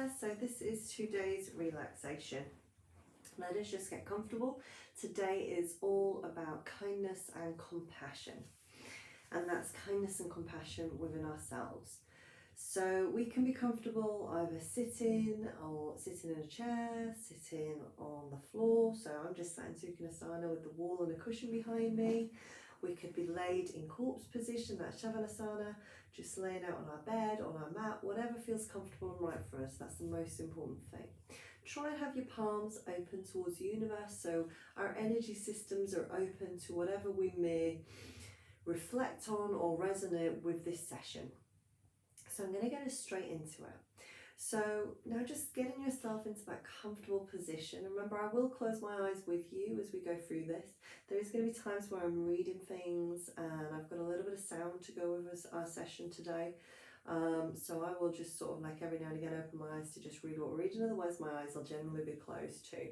there. So this is today's relaxation. Let us just get comfortable. Today is all about kindness and compassion. And that's kindness and compassion within ourselves. So we can be comfortable either sitting or sitting in a chair, sitting on the floor. So I'm just sat in Sukhanasana with the wall and a cushion behind me. We could be laid in corpse position, that's Shavasana, just laying out on our bed, on our mat, whatever feels comfortable and right for us. That's the most important thing. Try and have your palms open towards the universe, so our energy systems are open to whatever we may reflect on or resonate with this session. So I'm going to get us straight into it. So now just getting yourself into that comfortable position. Remember, I will close my eyes with you as we go through this. There is going to be times where I'm reading things and I've got a little bit of sound to go with our session today. So I will just sort of like every now and again open my eyes to just read what we're reading. Otherwise my eyes will generally be closed too.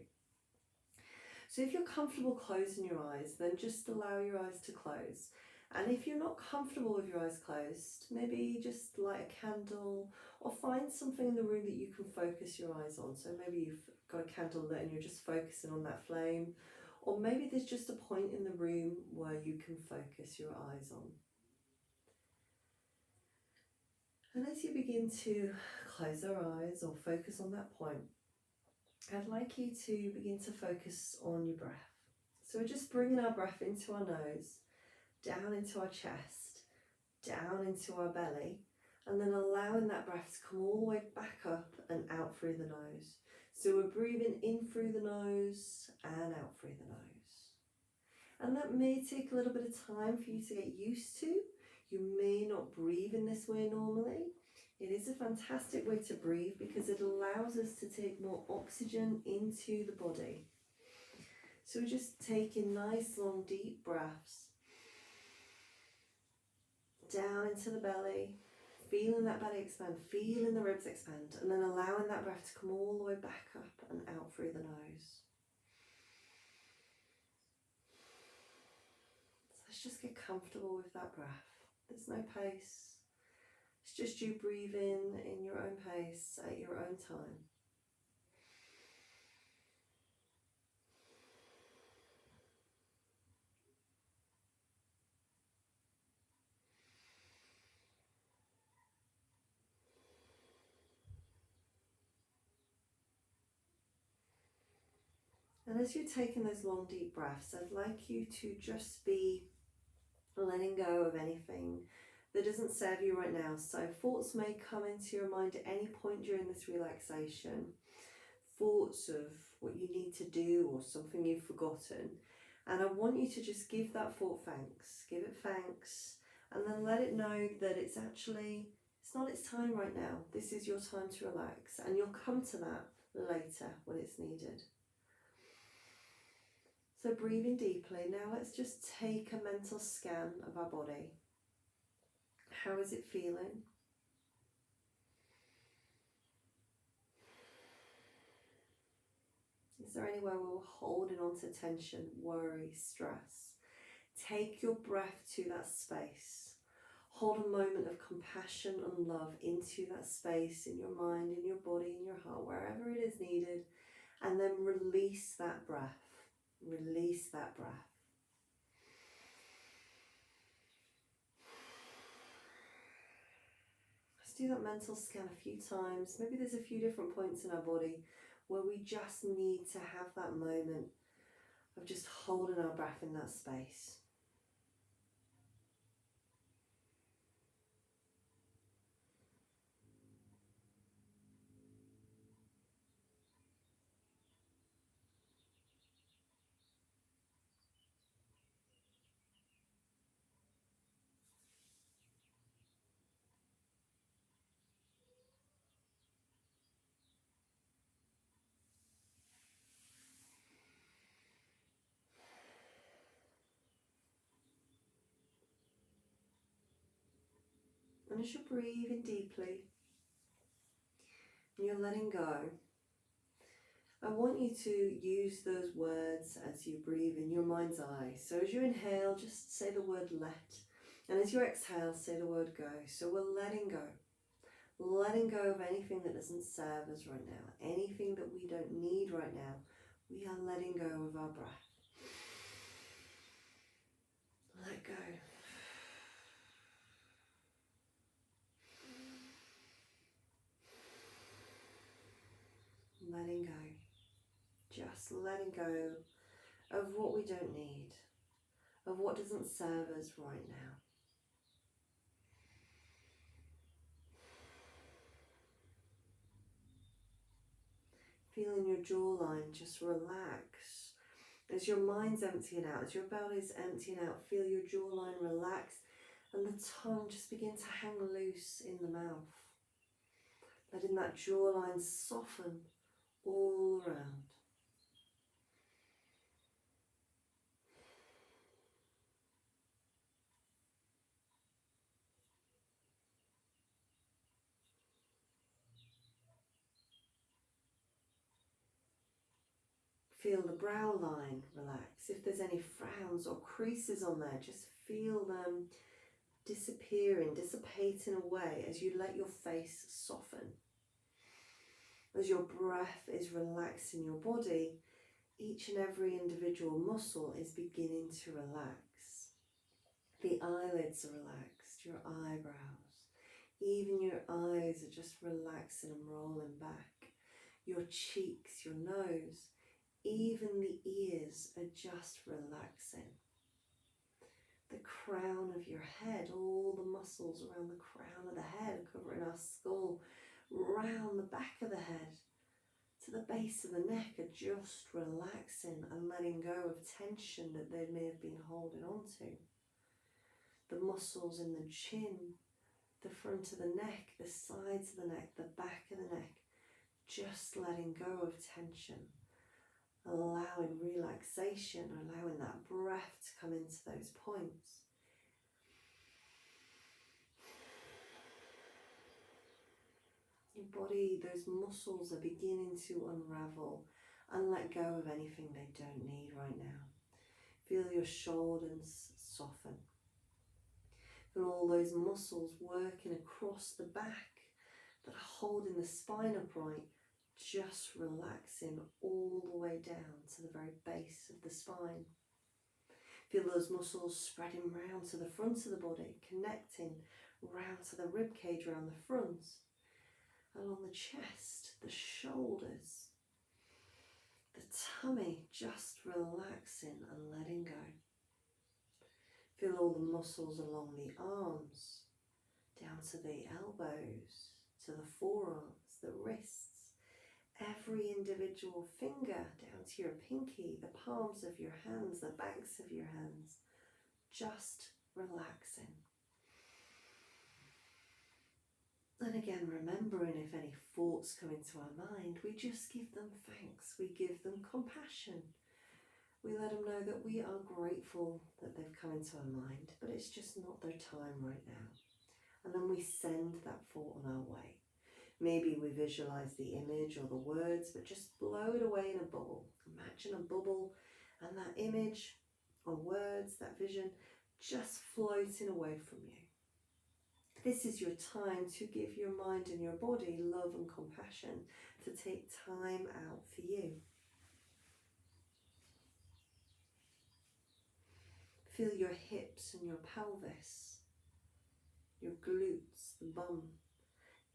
So if you're comfortable closing your eyes, then just allow your eyes to close. And if you're not comfortable with your eyes closed, maybe just light a candle or find something in the room that you can focus your eyes on. So maybe you've got a candle lit and you're just focusing on that flame. Or maybe there's just a point in the room where you can focus your eyes on. And as you begin to close our eyes or focus on that point, I'd like you to begin to focus on your breath. So we're just bringing our breath into our nose, down into our chest, down into our belly, and then allowing that breath to come all the way back up and out through the nose. So we're breathing in through the nose and out through the nose. And that may take a little bit of time for you to get used to. You may not breathe in this way normally. It is a fantastic way to breathe because it allows us to take more oxygen into the body. So we're just taking nice long deep breaths down into the belly, feeling that belly expand, feeling the ribs expand, and then allowing that breath to come all the way back up and out through the nose. So let's just get comfortable with that breath. There's no pace. It's just you breathing in your own pace at your own time. And as you're taking those long deep breaths, I'd like you to just be letting go of anything that doesn't serve you right now. So thoughts may come into your mind at any point during this relaxation. Thoughts of what you need to do or something you've forgotten. And I want you to just give that thought thanks. Give it thanks. And then let it know that it's not its time right now. This is your time to relax. And you'll come to that later when it's needed. So breathing deeply. Now let's just take a mental scan of our body. How is it feeling? Is there anywhere where we're holding on to tension, worry, stress? Take your breath to that space. Hold a moment of compassion and love into that space in your mind, in your body, in your heart, wherever it is needed. And then release that breath. Release that breath. Let's do that mental scan a few times. Maybe there's a few different points in our body where we just need to have that moment of just holding our breath in that space. And as you're breathing deeply and you're letting go, I want you to use those words as you breathe in your mind's eye. So as you inhale, just say the word let. And as you exhale, say the word go. So we're letting go. letting go of anything that doesn't serve us right now, anything that we don't need right now. We are letting go of our breath. Let go. Letting go. Just letting go of what we don't need, of what doesn't serve us right now. Feeling your jawline just relax. As your mind's emptying out, as your belly's emptying out, feel your jawline relax and the tongue just begin to hang loose in the mouth. Letting that jawline soften all around. Feel the brow line relax. If there's any frowns or creases on there, just feel them disappearing, dissipating away as you let your face soften. As your breath is relaxing your body, each and every individual muscle is beginning to relax. The eyelids are relaxed, your eyebrows, even your eyes are just relaxing and rolling back. Your cheeks, your nose, even the ears are just relaxing. The crown of your head, all the muscles around the crown of the head covering our skull, round the back of the head to the base of the neck are just relaxing and letting go of tension that they may have been holding on to. The muscles in the chin, the front of the neck, the sides of the neck, the back of the neck, just letting go of tension, allowing relaxation, allowing that breath to come into those points. Your body, those muscles are beginning to unravel and let go of anything they don't need right now. Feel your shoulders soften. Feel all those muscles working across the back that are holding the spine upright, just relaxing all the way down to the very base of the spine. Feel those muscles spreading round to the front of the body, connecting round to the rib cage around the front, along the chest, the shoulders, the tummy, just relaxing and letting go. Feel all the muscles along the arms, down to the elbows, to the forearms, the wrists, every individual finger down to your pinky, the palms of your hands, the backs of your hands, just relaxing. And again, remembering if any thoughts come into our mind, we just give them thanks, we give them compassion. We let them know that we are grateful that they've come into our mind, but it's just not their time right now. And then we send that thought on our way. Maybe we visualize the image or the words, but just blow it away in a bubble. Imagine a bubble and that image or words, that vision, just floating away from you. This is your time to give your mind and your body love and compassion, to take time out for you. Feel your hips and your pelvis, your glutes, the bum,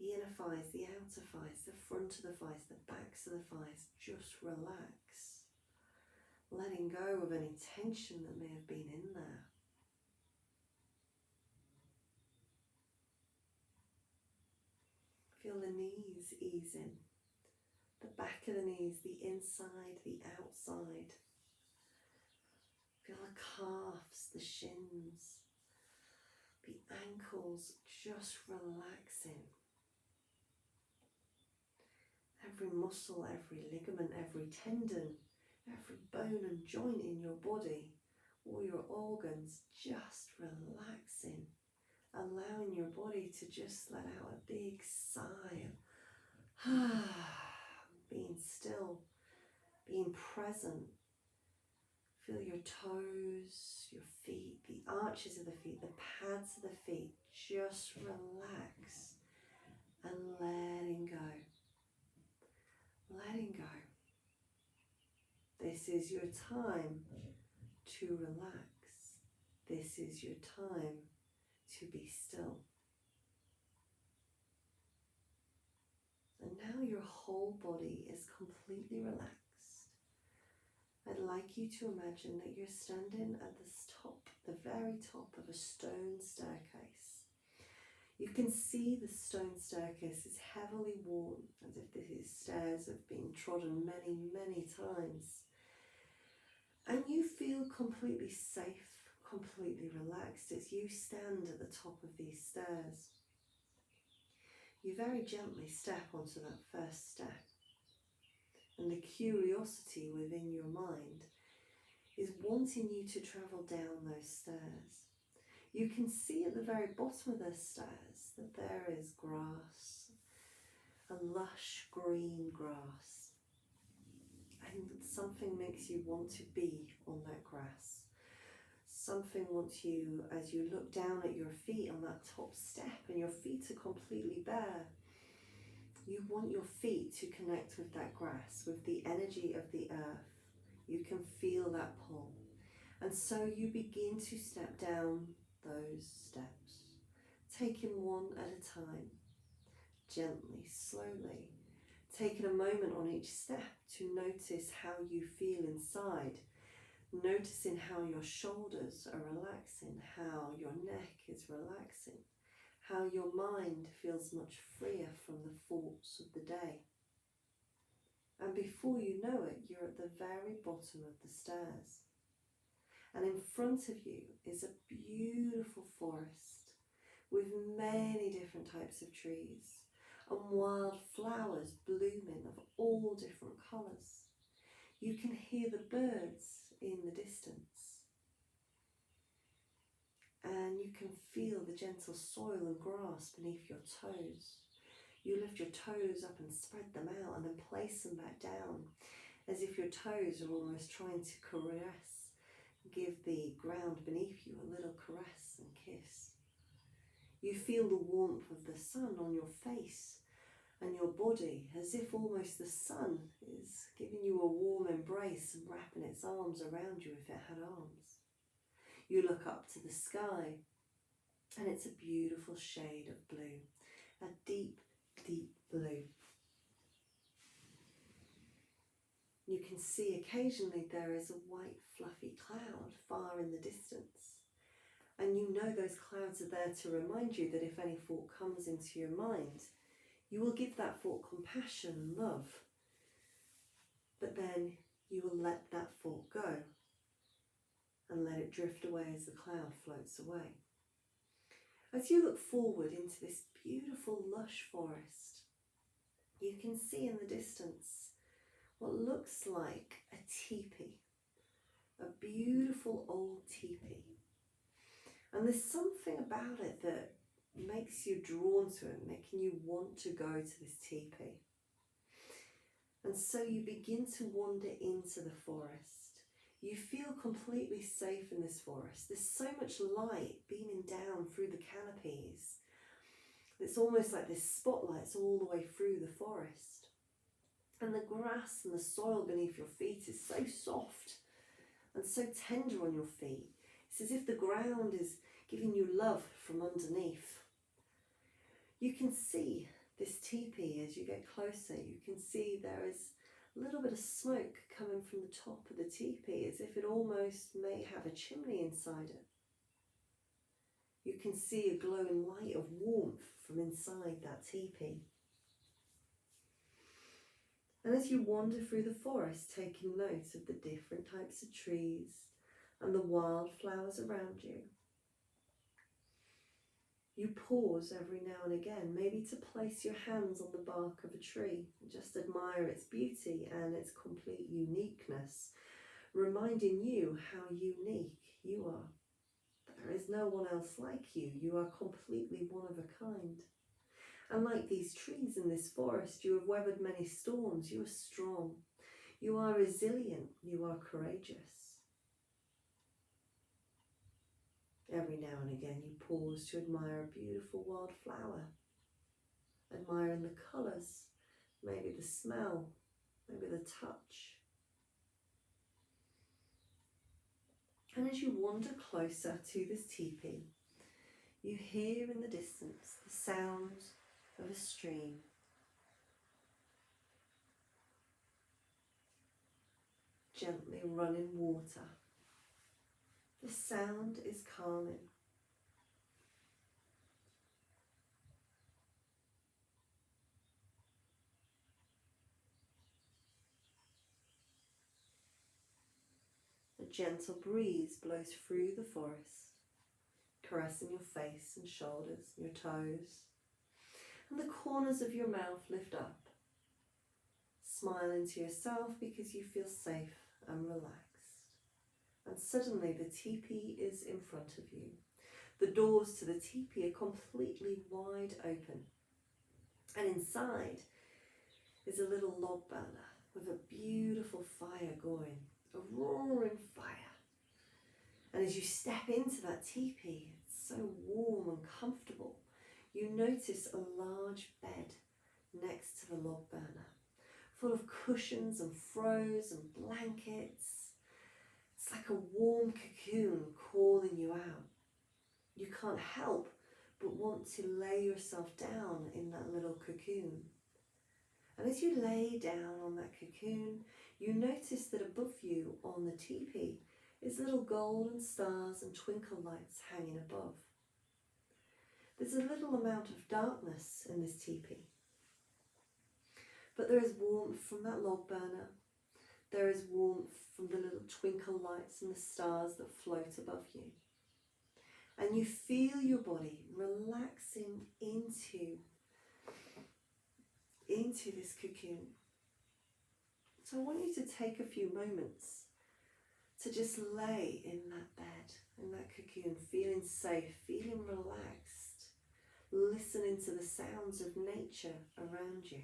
the inner thighs, the outer thighs, the front of the thighs, the backs of the thighs. Just relax, letting go of any tension that may have been in there. Feel the knees easing, the back of the knees, the inside, the outside. Feel the calves, the shins, the ankles, just relaxing. Every muscle, every ligament, every tendon, every bone and joint in your body, all your organs, just relaxing. Allowing your body to just let out a big sigh of being still, being present. Feel your toes, your feet, the arches of the feet, the pads of the feet, just relax and letting go. Letting go. This is your time to relax. This is your time to be still. And now your whole body is completely relaxed. I'd like you to imagine that you're standing at the very top of a stone staircase. You can see the stone staircase is heavily worn, as if these stairs have been trodden many, many times. And you feel completely safe, completely relaxed as you stand at the top of these stairs. You very gently step onto that first step, and the curiosity within your mind is wanting you to travel down those stairs. You can see at the very bottom of the stairs that there is grass, a lush green grass, and something makes you want to be on that grass. Something wants you, as you look down at your feet on that top step and your feet are completely bare, you want your feet to connect with that grass, with the energy of the earth. You can feel that pull. And so you begin to step down those steps, taking one at a time, gently, slowly, taking a moment on each step to notice how you feel inside, noticing how your shoulders are relaxing, how your neck is relaxing, how your mind feels much freer from the thoughts of the day. And before you know it, you're at the very bottom of the stairs. And in front of you is a beautiful forest with many different types of trees and wild flowers blooming of all different colours. You can hear the birds in the distance, and you can feel the gentle soil and grass beneath your toes. You lift your toes up and spread them out and then place them back down, as if your toes are almost trying to caress, give the ground beneath you a little caress and kiss. You feel the warmth of the sun on your face and your body, as if almost the sun is giving you a warm embrace and wrapping its arms around you if it had arms. You look up to the sky, and it's a beautiful shade of blue, a deep, deep blue. You can see occasionally there is a white fluffy cloud far in the distance. And you know those clouds are there to remind you that if any thought comes into your mind, you will give that thought compassion and love. But then you will let that thought go and let it drift away as the cloud floats away. As you look forward into this beautiful lush forest, you can see in the distance what looks like a tipi, a beautiful old tipi. And there's something about it that makes you drawn to it, making you want to go to this tipi. And so you begin to wander into the forest. You feel completely safe in this forest. There's so much light beaming down through the canopies. It's almost like this spotlight's all the way through the forest. And the grass and the soil beneath your feet is so soft and so tender on your feet. It's as if the ground is giving you love from underneath. You can see this teepee as you get closer. You can see there is a little bit of smoke coming from the top of the teepee, as if it almost may have a chimney inside it. You can see a glowing light of warmth from inside that teepee. And as you wander through the forest, taking note of the different types of trees and the wildflowers around you, you pause every now and again, maybe to place your hands on the bark of a tree and just admire its beauty and its complete uniqueness, reminding you how unique you are. There is no one else like you. You are completely one of a kind. And like these trees in this forest, you have weathered many storms. You are strong. You are resilient. You are courageous. Every now and again you pause to admire a beautiful wildflower, admiring the colours, maybe the smell, maybe the touch. And as you wander closer to this teepee, you hear in the distance the sound of a stream. Gently running water. The sound is calming. A gentle breeze blows through the forest, caressing your face and shoulders, your toes, and the corners of your mouth lift up. Smiling to yourself because you feel safe and relaxed. And suddenly the teepee is in front of you. The doors to the teepee are completely wide open. And inside is a little log burner with a beautiful fire going, a roaring fire. And as you step into that teepee, it's so warm and comfortable. You notice a large bed next to the log burner, full of cushions and throws and blankets. It's like a warm cocoon calling you out. You can't help but want to lay yourself down in that little cocoon. And as you lay down on that cocoon, you notice that above you on the teepee is little golden stars and twinkle lights hanging above. There's a little amount of darkness in this teepee, but there is warmth from that log burner. There is warmth from the little twinkle lights and the stars that float above you. And you feel your body relaxing into this cocoon. So I want you to take a few moments to just lay in that bed, in that cocoon, feeling safe, feeling relaxed, listening to the sounds of nature around you.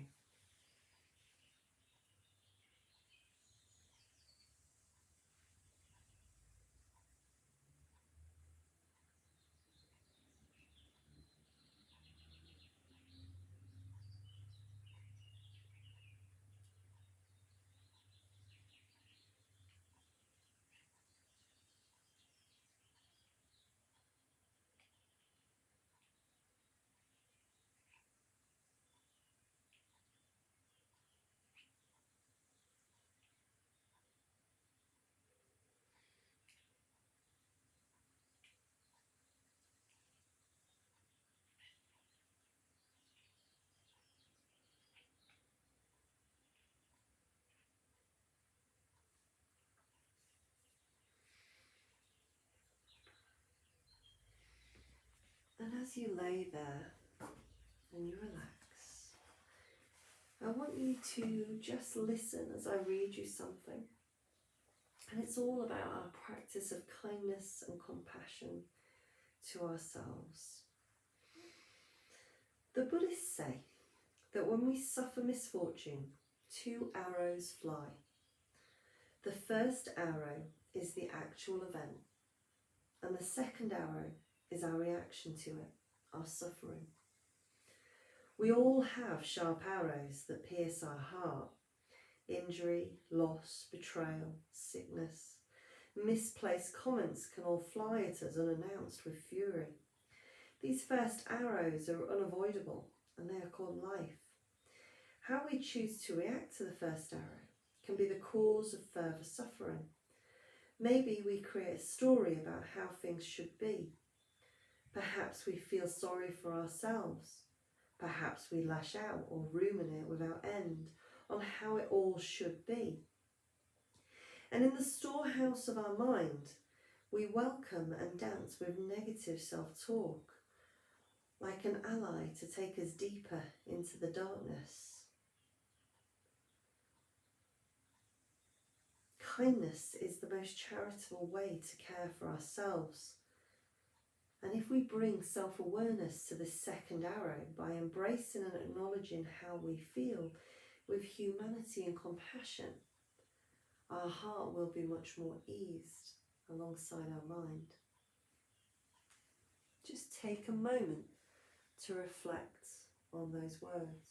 And as you lay there and you relax, I want you to just listen as I read you something. And it's all about our practice of kindness and compassion to ourselves. The Buddhists say that when we suffer misfortune, 2 arrows fly. The first arrow is the actual event, and the second arrow is our reaction to it, our suffering. We all have sharp arrows that pierce our heart. Injury, loss, betrayal, sickness, misplaced comments can all fly at us unannounced with fury. These first arrows are unavoidable, and they are called life. How we choose to react to the first arrow can be the cause of further suffering. Maybe we create a story about how things should be. Perhaps we feel sorry for ourselves. Perhaps we lash out or ruminate without end on how it all should be. And in the storehouse of our mind, we welcome and dance with negative self-talk, like an ally to take us deeper into the darkness. Kindness is the most charitable way to care for ourselves. And if we bring self-awareness to this second arrow by embracing and acknowledging how we feel with humanity and compassion, our heart will be much more eased alongside our mind. Just take a moment to reflect on those words.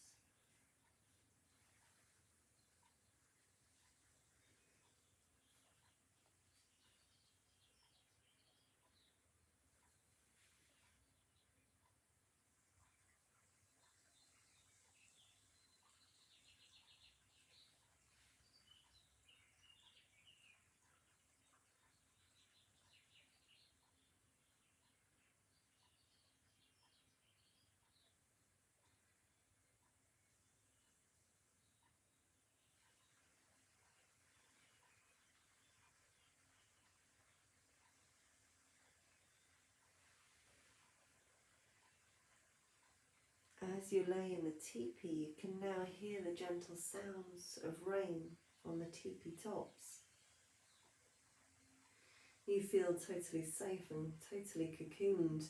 As you lay in the teepee, you can now hear the gentle sounds of rain on the teepee tops. You feel totally safe and totally cocooned.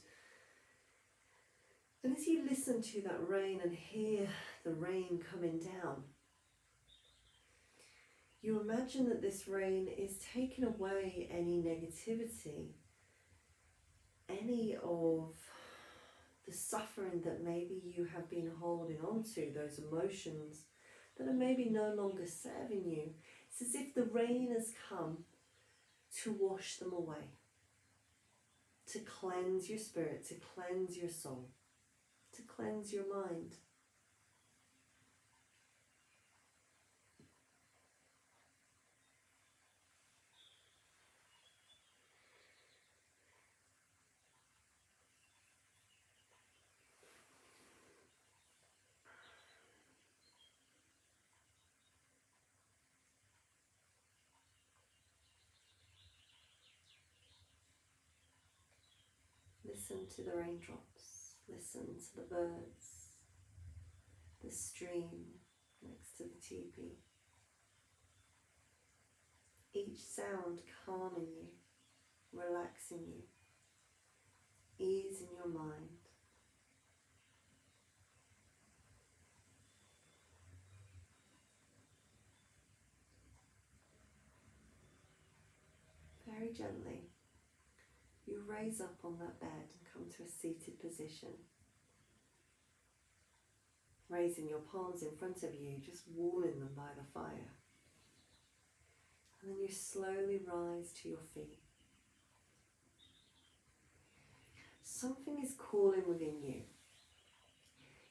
And as you listen to that rain and hear the rain coming down, you imagine that this rain is taking away any negativity, any of the suffering that maybe you have been holding on to, those emotions that are maybe no longer serving you. It's as if the rain has come to wash them away, to cleanse your spirit, to cleanse your soul, to cleanse your mind. Listen to the raindrops, listen to the birds, the stream next to the teepee. Each sound calming you, relaxing you, easing your mind. Very gently, you raise up on that bed and come to a seated position. Raising your palms in front of you, just warming them by the fire. And then you slowly rise to your feet. Something is calling within you.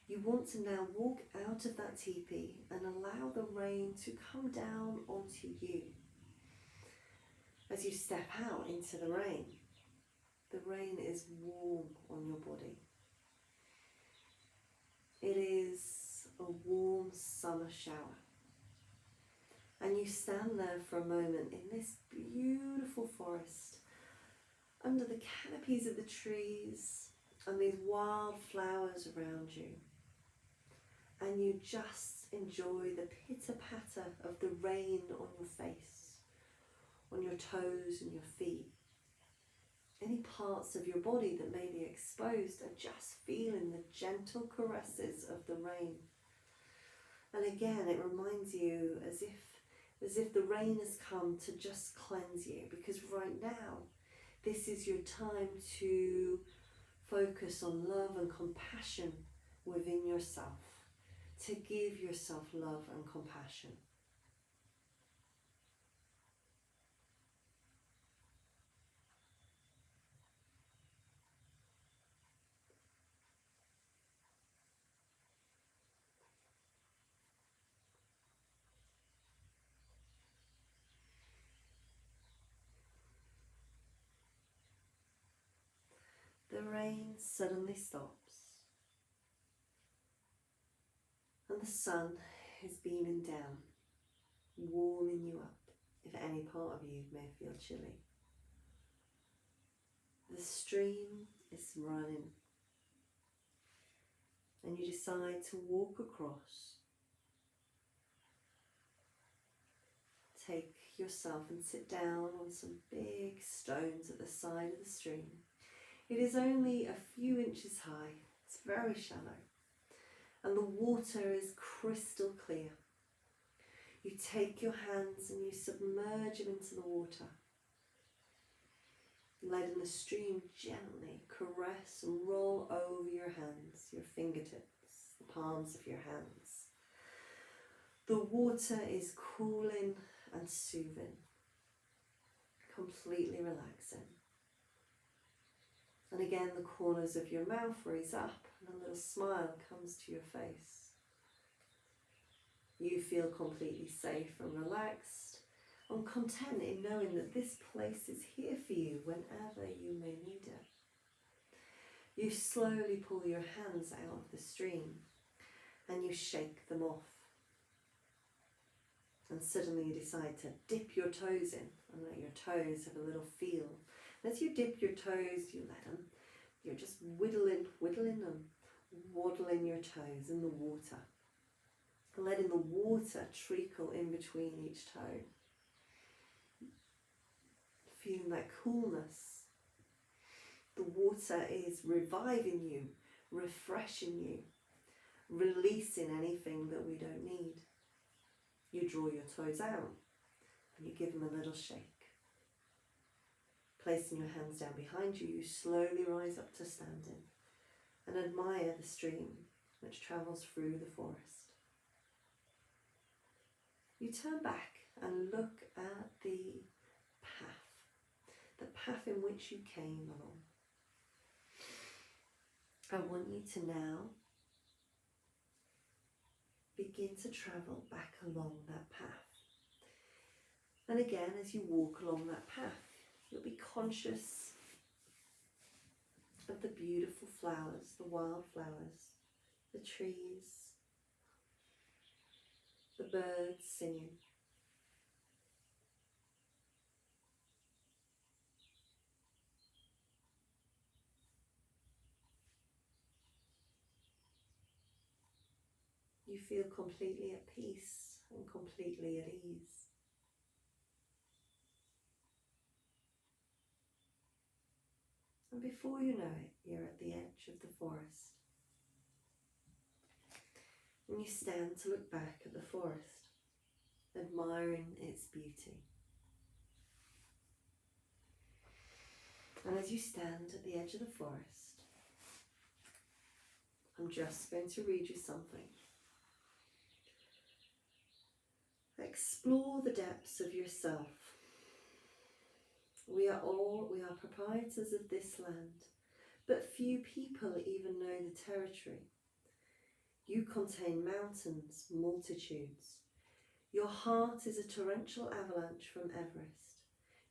You want to now walk out of that teepee and allow the rain to come down onto you. As you step out into the rain is warm on your body. It is a warm summer shower. And you stand there for a moment in this beautiful forest, under the canopies of the trees and these wild flowers around you. And you just enjoy the pitter-patter of the rain on your face, on your toes and your feet. Any parts of your body that may be exposed are just feeling the gentle caresses of the rain. And again, it reminds you as if the rain has come to just cleanse you, because right now, this is your time to focus on love and compassion within yourself, to give yourself love and compassion. The rain suddenly stops and the sun is beaming down, warming you up if any part of you may feel chilly. The stream is running and you decide to walk across. Take yourself and sit down on some big stones at the side of the stream. It is only a few inches high, it's very shallow, and the water is crystal clear. You take your hands and you submerge them into the water, letting the stream gently caress and roll over your hands, your fingertips, the palms of your hands. The water is cooling and soothing, completely relaxing. And again, the corners of your mouth raise up and a little smile comes to your face. You feel completely safe and relaxed and content in knowing that this place is here for you whenever you may need it. You slowly pull your hands out of the stream and you shake them off. And suddenly you decide to dip your toes in and let your toes have a little feel. And as you dip your toes, you let them, you're just whittling them, waddling your toes in the water. Letting the water trickle in between each toe. Feeling that coolness. The water is reviving you, refreshing you, releasing anything that we don't need. You draw your toes out and you give them a little shake. Placing your hands down behind you, you slowly rise up to standing and admire the stream which travels through the forest. You turn back and look at the path in which you came along. I want you to now begin to travel back along that path. And again, as you walk along that path, you'll be conscious of the beautiful flowers, the wildflowers, the trees, the birds singing. You feel completely at peace and completely at ease. And before you know it, you're at the edge of the forest. And you stand to look back at the forest, admiring its beauty. And as you stand at the edge of the forest, I'm just going to read you something. Explore the depths of yourself. We are proprietors of this land, but few people even know the territory. You contain mountains, multitudes. Your heart is a torrential avalanche from Everest.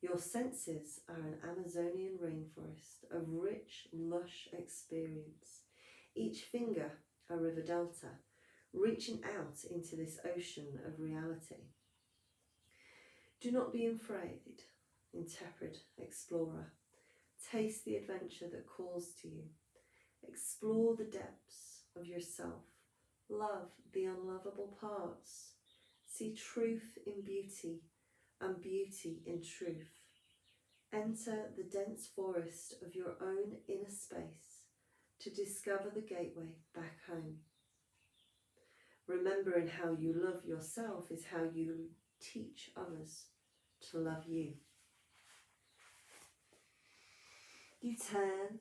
Your senses are an Amazonian rainforest, a rich, lush experience. Each finger a river delta, reaching out into this ocean of reality. Do not be afraid, intrepid explorer. Taste the adventure that calls to you. Explore the depths of yourself. Love the unlovable parts. See truth in beauty and beauty in truth. Enter the dense forest of your own inner space to discover the gateway back home. Remembering how you love yourself is how you teach others to love you. You turn,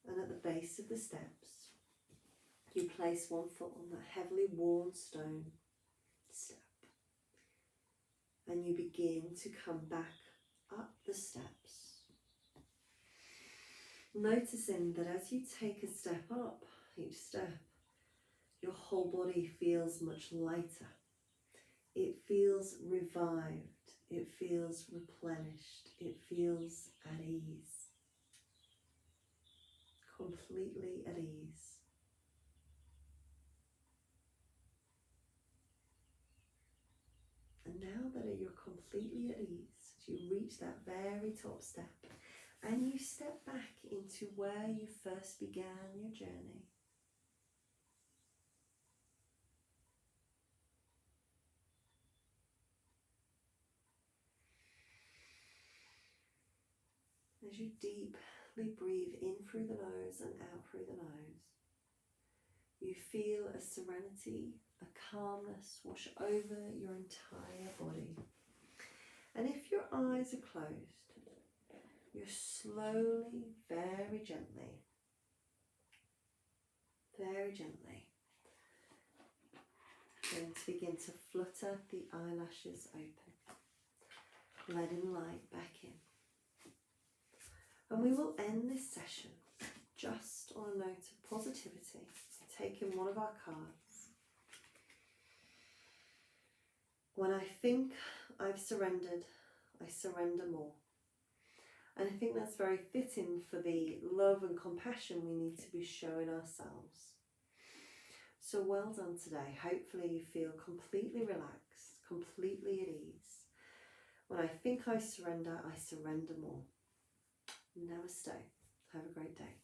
and at the base of the steps, you place one foot on the heavily worn stone step. And you begin to come back up the steps. Noticing that as you take a step up, each step, your whole body feels much lighter. It feels revived. It feels replenished. It feels at ease. Completely at ease. And now that you're completely at ease, you reach that very top step and you step back into where you first began your journey. As you deeply breathe in through the nose and out through the nose, you feel a serenity, a calmness wash over your entire body. And if your eyes are closed, you slowly, very gently, going to begin to flutter the eyelashes open, letting light back in. And we will end this session just on a note of positivity, taking one of our cards. When I think I've surrendered, I surrender more. And I think that's very fitting for the love and compassion we need to be showing ourselves. So well done today. Hopefully you feel completely relaxed, completely at ease. When I think I surrender more. Namaste. Have a great day.